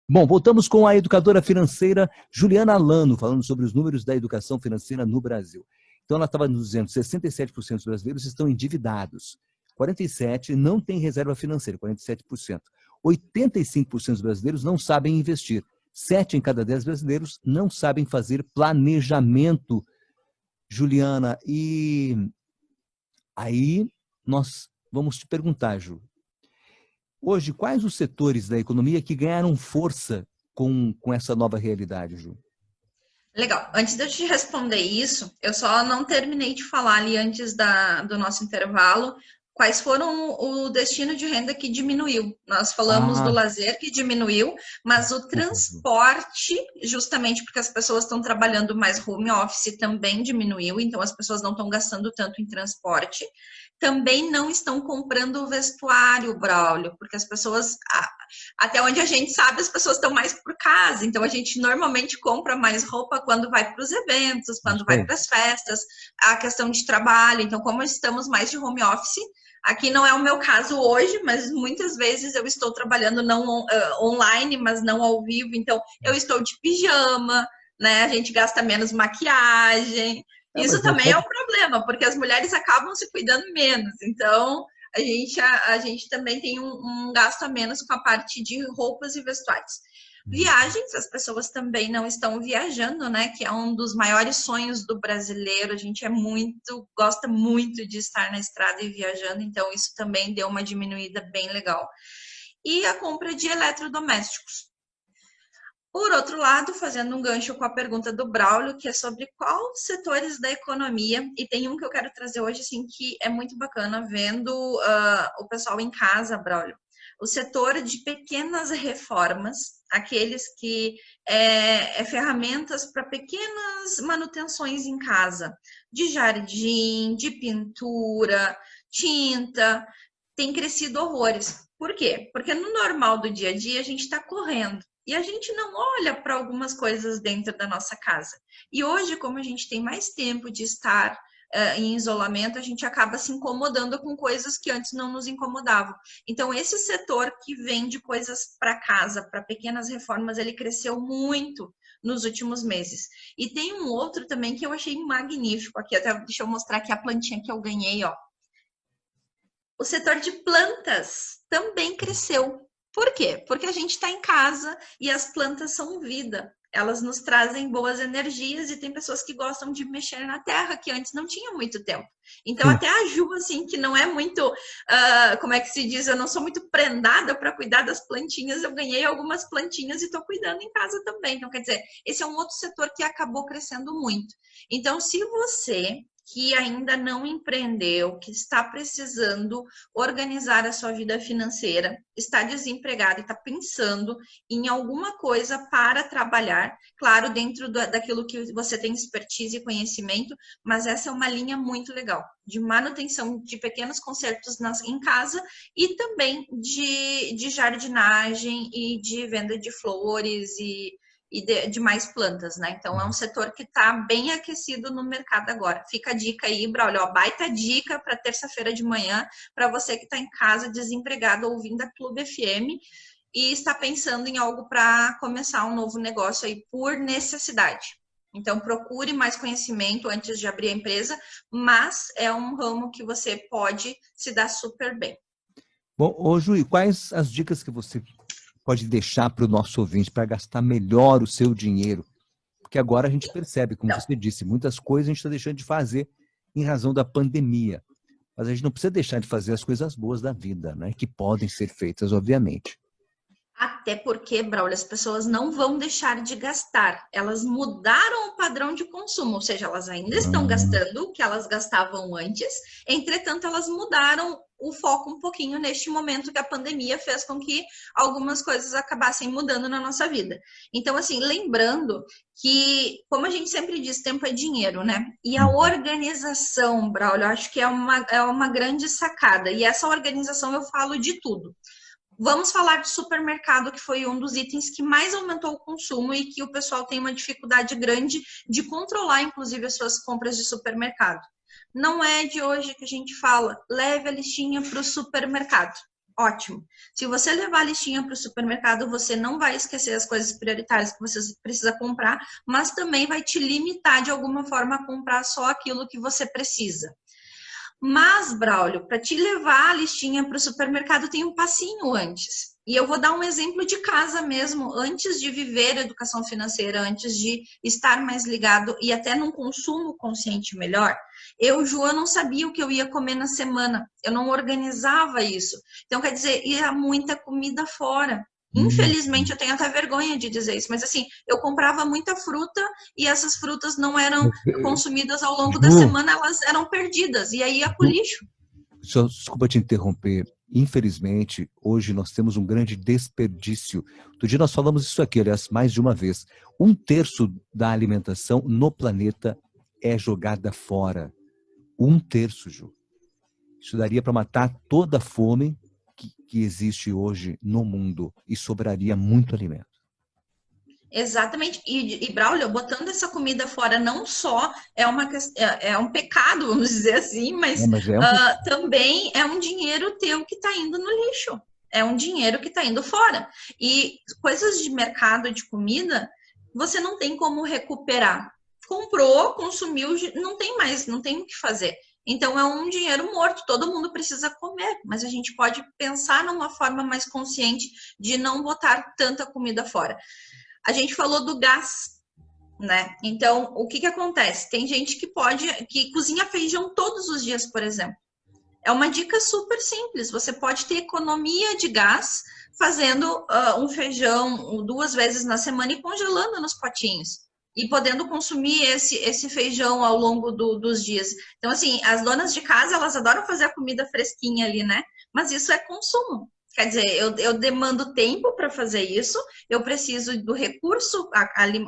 Bom, voltamos com a educadora financeira Juliana Alano, falando sobre os números da educação financeira no Brasil. Então, ela estava nos dizendo que 67% dos brasileiros estão endividados, 47% não têm reserva financeira, 47%. 85% dos brasileiros não sabem investir, 7 em cada 10 brasileiros não sabem fazer planejamento. Juliana, e aí nós vamos te perguntar, Ju, hoje, quais os setores da economia que ganharam força com essa nova realidade, Ju? Legal. Antes de eu te responder isso, eu só não terminei de falar ali antes do nosso intervalo quais foram o destino de renda que diminuiu. Nós falamos do Ah, lazer que diminuiu, mas o desculpa, Ju. transporte, justamente porque as pessoas estão trabalhando mais home office, também diminuiu, então as pessoas não estão gastando tanto em transporte. Também não estão comprando o vestuário, Braulio, porque as pessoas, até onde a gente sabe, as pessoas estão mais por casa, então a gente normalmente compra mais roupa quando vai para os eventos, Isso quando vai aí. para as festas, a questão de trabalho. Então, como estamos mais de home office, aqui não é o meu caso hoje, mas muitas vezes eu estou trabalhando não online, mas não ao vivo, então eu estou de pijama, né? A gente gasta menos maquiagem. É, Isso mas não também é pode. um problema, porque as mulheres acabam se cuidando menos. Então, a gente também tem um gasto a menos com a parte de roupas e vestuários. Viagens, as pessoas também não estão viajando, né? Que é um dos maiores sonhos do brasileiro. A gente gosta muito de estar na estrada e viajando, então isso também deu uma diminuída bem legal. E a compra de eletrodomésticos. Por outro lado, fazendo um gancho com a pergunta do Braulio, que é sobre quais setores da economia, e tem um que eu quero trazer hoje, assim, que é muito bacana, vendo o pessoal em casa, Braulio. O setor de pequenas reformas, aqueles que ferramentas para pequenas manutenções em casa, de jardim, de pintura, tinta, tem crescido horrores. Por quê? Porque no normal do dia a dia a gente está correndo. E a gente não olha para algumas coisas dentro da nossa casa. E hoje, como a gente tem mais tempo de estar em isolamento, a gente acaba se incomodando com coisas que antes não nos incomodavam. Então, esse setor que vende coisas para casa, para pequenas reformas, ele cresceu muito nos últimos meses. E tem um outro também que eu achei magnífico aqui, até deixa eu mostrar aqui a plantinha que eu ganhei, ó. O setor de plantas também cresceu. Por quê? Porque a gente está em casa e as plantas são vida. Elas nos trazem boas energias e tem pessoas que gostam de mexer na terra, que antes não tinha muito tempo. Então, até a Ju, assim, que não é muito, como é que se diz, eu não sou muito prendada para cuidar das plantinhas, eu ganhei algumas plantinhas e estou cuidando em casa também. Então, quer dizer, esse é um outro setor que acabou crescendo muito. Então, se você que ainda não empreendeu, que está precisando organizar a sua vida financeira, está desempregado e está pensando em alguma coisa para trabalhar, claro, dentro daquilo que você tem expertise e conhecimento, mas essa é uma linha muito legal, de manutenção de pequenos consertos em casa e também de jardinagem e de venda de flores e de mais plantas, né? Então é um setor que está bem aquecido no mercado agora. Fica a dica aí, Braulio, ó, baita dica para terça-feira de manhã, para você que está em casa desempregado ouvindo a Clube FM e está pensando em algo para começar um novo negócio aí por necessidade. Então procure mais conhecimento antes de abrir a empresa, mas é um ramo que você pode se dar super bem. Bom, ô Ju, e quais as dicas que você pode deixar para o nosso ouvinte para gastar melhor o seu dinheiro? Porque agora a gente percebe, como Então, você disse, muitas coisas a gente está deixando de fazer em razão da pandemia. Mas a gente não precisa deixar de fazer as coisas boas da vida, né? Que podem ser feitas, obviamente. até porque, Braulio, as pessoas não vão deixar de gastar. Elas mudaram o padrão de consumo, ou seja, elas ainda estão Ah, gastando o que elas gastavam antes, entretanto, elas mudaram o foco um pouquinho neste momento que a pandemia fez com que algumas coisas acabassem mudando na nossa vida. Então, assim, lembrando que, como a gente sempre diz, tempo é dinheiro, né? E a organização, Braulio, eu acho que é uma grande sacada. E essa organização eu falo de tudo. Vamos falar de supermercado, que foi um dos itens que mais aumentou o consumo e que o pessoal tem uma dificuldade grande de controlar, inclusive, as suas compras de supermercado. Não é de hoje que a gente fala, leve a listinha para o supermercado. ótimo. Se você levar a listinha para o supermercado, você não vai esquecer as coisas prioritárias que você precisa comprar, mas também vai te limitar de alguma forma a comprar só aquilo que você precisa. Mas, Braulio, para te levar a listinha para o supermercado tem um passinho antes. E eu vou dar um exemplo de casa mesmo, antes de viver educação financeira, antes de estar mais ligado e até num consumo consciente melhor. Eu, Ju, eu não sabia o que eu ia comer na semana, eu não organizava isso. Então, quer dizer, ia muita comida fora. Infelizmente, eu tenho até vergonha de dizer isso, mas assim, eu comprava muita fruta e essas frutas não eram consumidas ao longo da semana, elas eram perdidas, e aí ia pro lixo. Desculpa te interromper. Infelizmente, hoje nós temos um grande desperdício. Outro dia nós falamos isso aqui, aliás, mais de uma vez. 1/3 da alimentação no planeta é jogada fora. 1/3, Ju. Isso daria para matar toda a fome que existe hoje no mundo e sobraria muito alimento. Exatamente. E Braulio, botando essa comida fora não só é um pecado, vamos dizer assim, mas também é um dinheiro teu que está indo no lixo. É um dinheiro que está indo fora. E coisas de mercado de comida, você não tem como recuperar. Comprou, consumiu, não tem mais, não tem o que fazer. Então, é um dinheiro morto, todo mundo precisa comer, mas a gente pode pensar numa forma mais consciente de não botar tanta comida fora. A gente falou do gás, né? Então, o que acontece? Tem gente que cozinha feijão todos os dias, por exemplo. É uma dica super simples, você pode ter economia de gás fazendo um feijão 2 vezes na semana e congelando nos potinhos. E podendo consumir esse feijão ao longo dos dias. Então, assim, as donas de casa, elas adoram fazer a comida fresquinha ali, né? Mas isso é consumo. Quer dizer, eu demando tempo para fazer isso, eu preciso do recurso,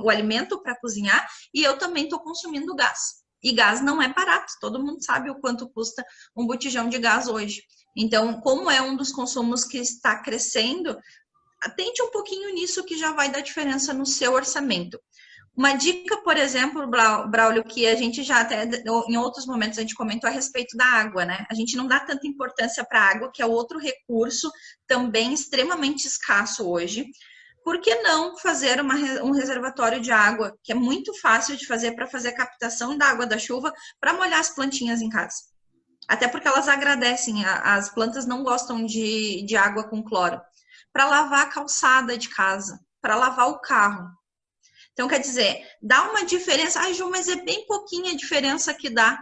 o alimento para cozinhar, e eu também estou consumindo gás. E gás não é barato, todo mundo sabe o quanto custa um botijão de gás hoje. Então, como é um dos consumos que está crescendo, atente um pouquinho nisso que já vai dar diferença no seu orçamento. Uma dica, por exemplo, Braulio, que a gente já até em outros momentos a gente comentou a respeito da água, né? A gente não dá tanta importância para a água, que é outro recurso também extremamente escasso hoje. Por que não fazer um reservatório de água, que é muito fácil de fazer para fazer a captação da água da chuva para molhar as plantinhas em casa? Até porque elas agradecem, as plantas não gostam de água com cloro. Para lavar a calçada de casa, para lavar o carro. Então, quer dizer, dá uma diferença. Ai, Ju, mas é bem pouquinha a diferença que dá.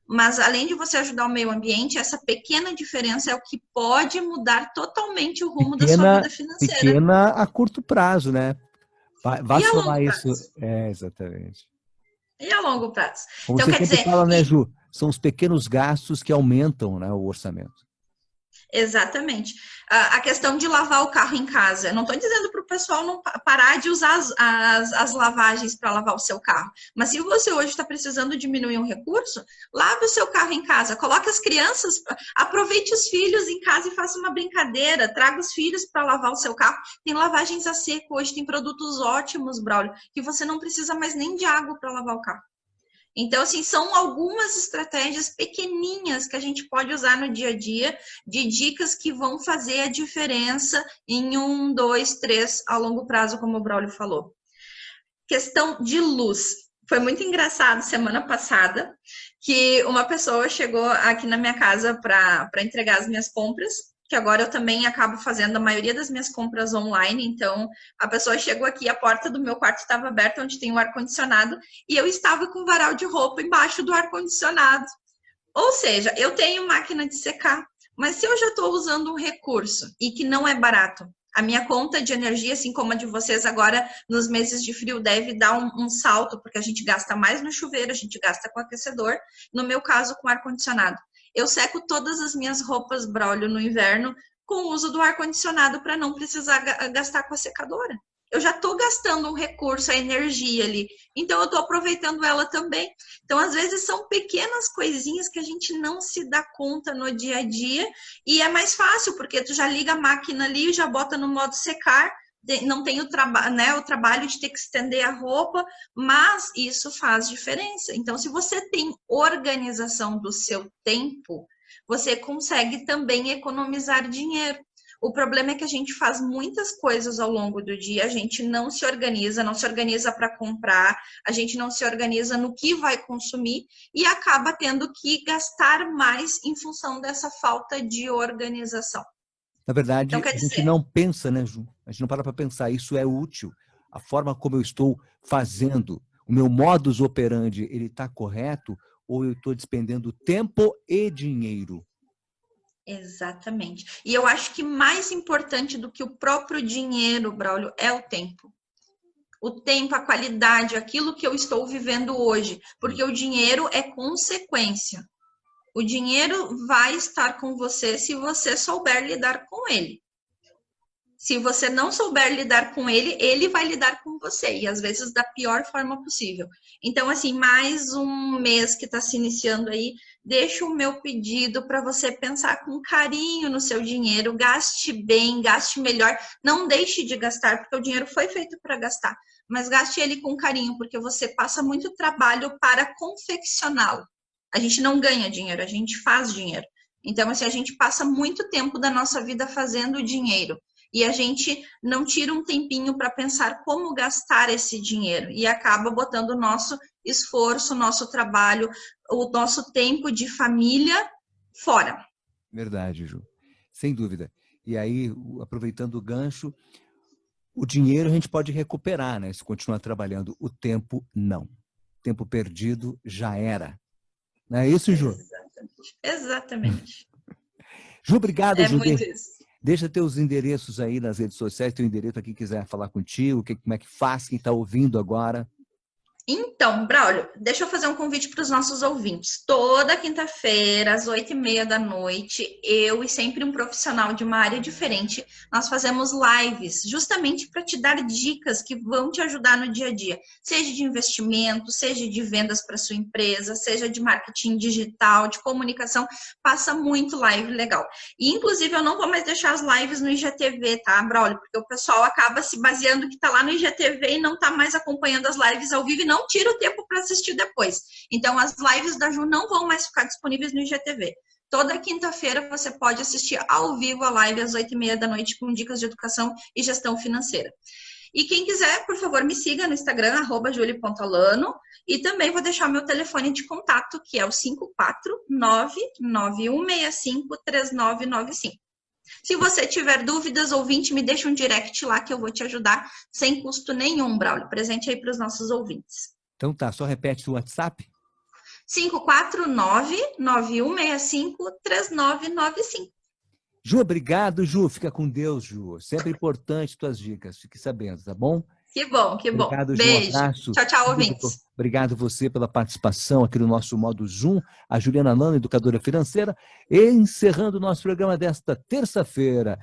Mas, além de você ajudar o meio ambiente, essa pequena diferença é o que pode mudar totalmente o rumo da sua vida financeira. Pequena a curto prazo, né? Vai e a somar longo isso. Prazo? Exatamente. E a longo prazo? Como então, você sempre fala, né, Ju? São os pequenos gastos que aumentam, né, o orçamento. Exatamente. A questão de lavar o carro em casa. Não estou dizendo para o pessoal não parar de usar as lavagens para lavar o seu carro. Mas se você hoje está precisando diminuir um recurso, lave o seu carro em casa. Coloque as crianças, aproveite os filhos em casa e faça uma brincadeira. Traga os filhos para lavar o seu carro. Tem lavagens a seco hoje, tem produtos ótimos, Braulio, que você não precisa mais nem de água para lavar o carro. Então, assim, são algumas estratégias pequenininhas que a gente pode usar no dia a dia, de dicas que vão fazer a diferença em 1, 2, 3 a longo prazo, como o Braulio falou. Questão de luz. Foi muito engraçado semana passada que uma pessoa chegou aqui na minha casa para entregar as minhas compras, que agora eu também acabo fazendo a maioria das minhas compras online, então a pessoa chegou aqui, a porta do meu quarto estava aberta, onde tem um ar-condicionado, e eu estava com um varal de roupa embaixo do ar-condicionado. Ou seja, eu tenho máquina de secar, mas se eu já estou usando um recurso e que não é barato, a minha conta de energia, assim como a de vocês agora, nos meses de frio, deve dar um salto, porque a gente gasta mais no chuveiro, a gente gasta com aquecedor, no meu caso, com ar-condicionado. Eu seco todas as minhas roupas, Braulio, no inverno com o uso do ar-condicionado para não precisar gastar com a secadora. Eu já estou gastando um recurso, a energia ali, então eu estou aproveitando ela também. Então, às vezes, são pequenas coisinhas que a gente não se dá conta no dia a dia e é mais fácil, porque tu já liga a máquina ali, já bota no modo secar, não tem o trabalho de ter que estender a roupa, mas isso faz diferença. Então, se você tem organização do seu tempo, você consegue também economizar dinheiro. O problema é que a gente faz muitas coisas ao longo do dia, a gente não se organiza para comprar, a gente não se organiza no que vai consumir e acaba tendo que gastar mais em função dessa falta de organização. Na verdade, Então, quer a gente dizer, não pensa, né, Ju? A gente não para pensar, isso é útil. A forma como eu estou fazendo, o meu modus operandi, ele está correto ou eu estou despendendo tempo e dinheiro? exatamente. E eu acho que mais importante do que o próprio dinheiro, Braulio, é o tempo. O tempo, a qualidade, aquilo que eu estou vivendo hoje. Porque o dinheiro é consequência. O dinheiro vai estar com você se você souber lidar com ele. Se você não souber lidar com ele, ele vai lidar com você, e às vezes da pior forma possível. Então, assim, mais um mês que está se iniciando aí, deixo o meu pedido para você pensar com carinho no seu dinheiro, gaste bem, gaste melhor, não deixe de gastar, porque o dinheiro foi feito para gastar, mas gaste ele com carinho, porque você passa muito trabalho para confeccioná-lo. A gente não ganha dinheiro, a gente faz dinheiro. Então, assim, a gente passa muito tempo da nossa vida fazendo dinheiro. E a gente não tira um tempinho para pensar como gastar esse dinheiro e acaba botando o nosso esforço, o nosso trabalho, o nosso tempo de família fora. Verdade, Ju. Sem dúvida. E aí, aproveitando o gancho, o dinheiro a gente pode recuperar, né? Se continuar trabalhando. O tempo, não. O tempo perdido já era. Não é isso, Ju? Exatamente. Ju, obrigado, É Ju. muito isso. Deixa teus endereços aí nas redes sociais, teu endereço para quem quiser falar contigo, como é que faz, quem está ouvindo agora. Então, Braulio, deixa eu fazer um convite para os nossos ouvintes. Toda quinta-feira, às 8h30 da noite, eu e sempre um profissional de uma área diferente, nós fazemos lives, justamente para te dar dicas que vão te ajudar no dia a dia, seja de investimento, seja de vendas para sua empresa, seja de marketing digital, de comunicação, passa muito live legal. E, inclusive, eu não vou mais deixar as lives no IGTV, tá, Braulio? Porque o pessoal acaba se baseando que está lá no IGTV e não está mais acompanhando as lives ao vivo e não tira o tempo para assistir depois. Então, as lives da Ju não vão mais ficar disponíveis no IGTV. Toda quinta-feira você pode assistir ao vivo a live às 8h30 da noite com dicas de educação e gestão financeira. E quem quiser, por favor, me siga no Instagram, @julie.alano, e também vou deixar o meu telefone de contato, que é o 549-9165-3995. Se você tiver dúvidas, ouvinte, me deixa um direct lá que eu vou te ajudar sem custo nenhum, Braulio. Presente aí para os nossos ouvintes. Então tá, só repete o WhatsApp. 549-9165-3995. Ju, obrigado, Ju. Fica com Deus, Ju. Sempre importante tuas dicas. Fique sabendo, tá bom? Que bom, que bom. Obrigado, Ju. Beijo. Um abraço. Tchau, tchau, ouvintes. Obrigado você pela participação aqui no nosso modo Zoom. A Juliana Lano, educadora financeira, encerrando o nosso programa desta terça-feira.